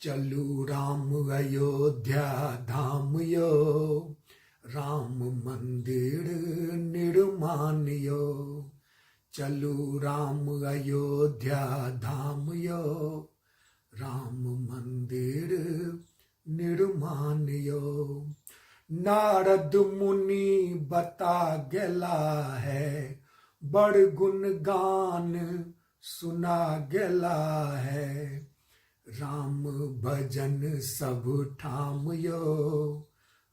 चलू राम अयोध्या धाम यो, राम मंदिर निर्माण यो। चलू राम अयोध्या धाम यो, राम मंदिर निर्माण यो। नारद मुनि बता गेला है, बड़ गुणगान सुना गेला है। राम भजन सब ठाम यो,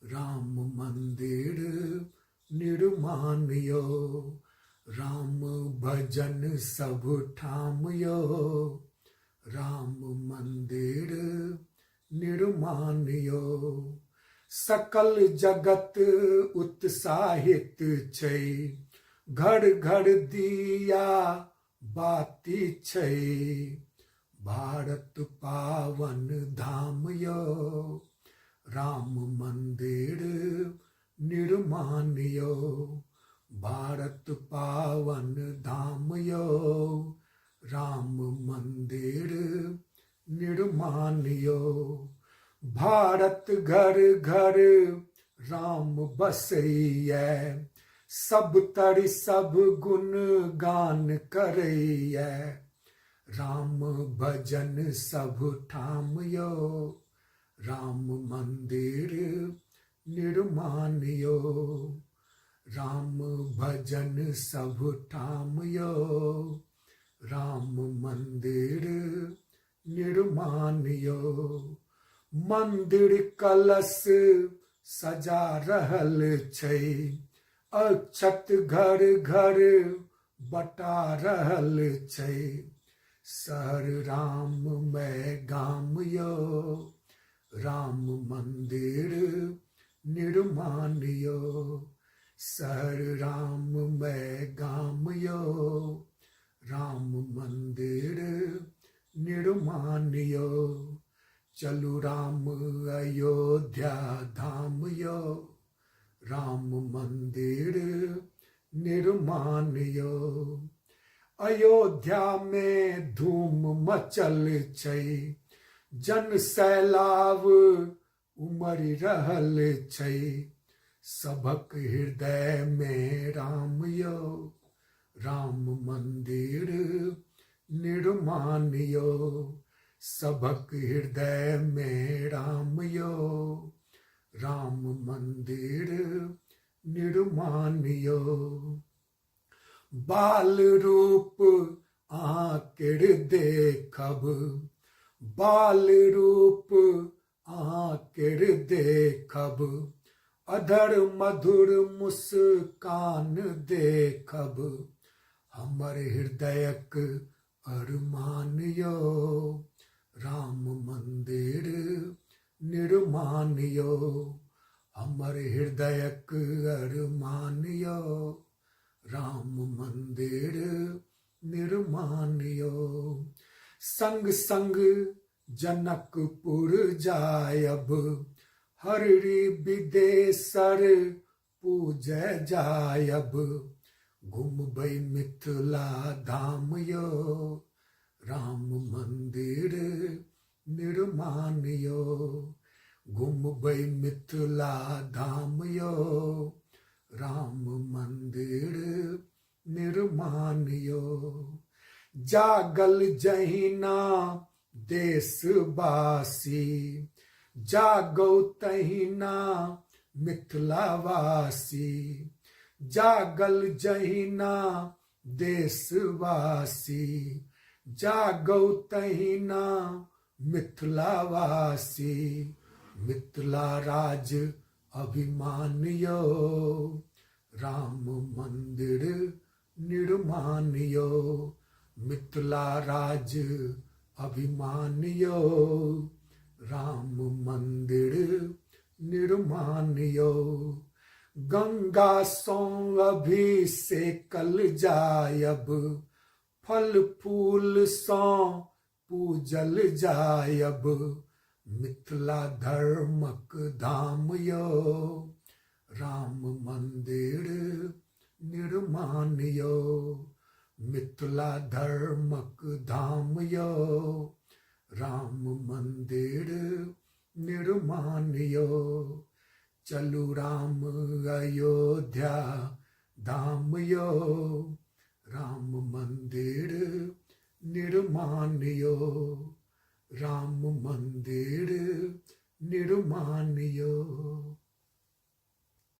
राम मंदिर निर्माण यो। राम भजन सब ठाम यो, राम मंदिर निर्माण यो। सकल जगत उत्साहित छै, घर घर दिया बाती छै। भारत पावन धाम यो, राम मंदिर निर्माण यो। भारत पावन धाम यो, राम मंदिर निर्माण यो। भारत घर घर राम बसैया, सब तरि सब गुण गान करैया। राम भजन सब ठाम यो, राम मंदिर निर्माण यो। राम भजन सब ठाम यो, राम मंदिर निर्माण यो। मंदिर कलश सजा रहल छै, अक्षत घर घर बटा रहल छै। शहर राममय गाम यो, राम मंदिर निर्माण यो। शहर राममय गाम यो, राम मंदिर निर्माण यो। चलू राम अयोध्या धाम यो, राम मंदिर निर्माण यो। अयोध्या में धूम मचल छै, जन सैलाब उमरि रहल छै। सबक हृदय में राम यो, राम मंदिर निर्माण यो। सबक हृदय में राम यो, राम मंदिर निर्माण यो। बाल रूप आकेर देखब, बाल रूप आकेर देखब। अधर मधुर मुस्कान देखब, हमर हृदयक अरमान यो। राम मंदिर निर्माण यो, हमर हृदयक अरमान यो। राम मंदिर निर्माण यो। संग संग जनकपुर जायब, हरि विदेशर पूजय जायब। घुमबै मिथिला धाम यो, राम मंदिर निर्माण यो। घुमबै मिथिला धाम यो, राम मंदिर निर्माण यो। जागल जहिना देशवासी, जागौ तहिना मिथिलावासी। जागल जहिना देशवासी, जागौ तहिना मिथिलावासी। मिथिला राज अभिमान यो, राम मंदिर निर्माण यो। मिथिला राज अभिमान यो, राम मंदिर निर्माण यो। गंगा सौ अभिषेकल जायब, फल फूल सौ पूजल जायब। मिथिला धर्मक धाम यो, राम मंदिर निर्माण यो। मिथिला धर्मक धाम यो, राम मंदिर निर्माण यो, चलु राम अयोध्या धाम यो, राम मंदिर निर्माण यो, राम मंदिर निर्माण यो।